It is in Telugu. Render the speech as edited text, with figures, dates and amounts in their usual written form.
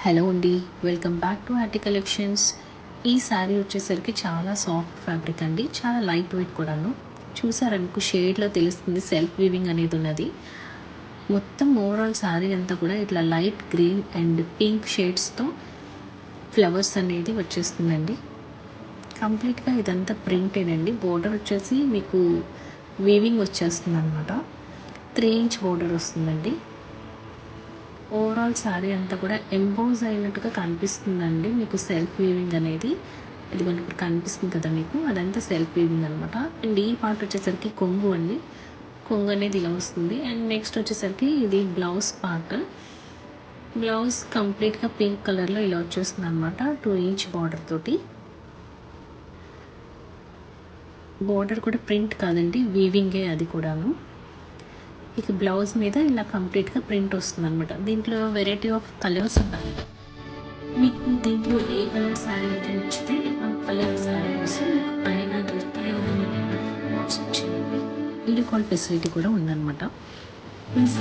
హలో అండి, వెల్కమ్ బ్యాక్ టు ఆర్టి కలెక్షన్స్. ఈ శారీ వచ్చేసరికి చాలా సాఫ్ట్ ఫ్యాబ్రిక్ అండి, చాలా లైట్ వెయిట్ కూడాను. చూసారా, మీకు షేడ్లో తెలుస్తుంది సెల్ఫ్ వీవింగ్ అనేది ఉన్నది. మొత్తం ఓవరాల్ శారీ అంతా కూడా ఇట్లా లైట్ గ్రీన్ అండ్ పింక్ షేడ్స్తో ఫ్లవర్స్ అనేది వచ్చేస్తుందండి. కంప్లీట్గా ఇదంతా ప్రింటెడ్ అండి. బోర్డర్ వచ్చేసి మీకు వీవింగ్ వచ్చేస్తుంది అనమాట. 3 ఇంచ్ బోర్డర్ వస్తుందండి. ఓవరాల్ శారీ అంతా కూడా ఎంబోజ్ అయినట్టుగా కనిపిస్తుందండి మీకు సెల్ఫ్ వీవింగ్ అనేది. ఇది మనకి ఇప్పుడు కనిపిస్తుంది కదా మీకు, అదంతా సెల్ఫ్ వీవింగ్ అనమాట. అండ్ ఈ పార్ట్ వచ్చేసరికి కొంగు అండి, కొంగు అనేది ఇలా వస్తుంది. అండ్ నెక్స్ట్ వచ్చేసరికి ఇది బ్లౌజ్ పార్ట్. బ్లౌజ్ కంప్లీట్గా పింక్ కలర్లో ఇలా వచ్చేస్తుంది అనమాట. 2 ఇంచ్ బార్డర్ తోటి. బార్డర్ కూడా ప్రింట్ కాదండి, వీవింగే అది కూడాను. ఇక బ్లౌజ్ మీద ఇలా కంప్లీట్గా ప్రింట్ వస్తుంది అనమాట. దీంట్లో వెరైటీ ఆఫ్ కలర్స్ ఉన్నాయి. మీకు దీంట్లో ఏ కలర్ శారీ అయితే నచ్చితే ఆ కలర్ శారీస్ పైన వీడియో కాల్ ఫెసిలిటీ కూడా ఉందన్నమాట. ప్లీజ్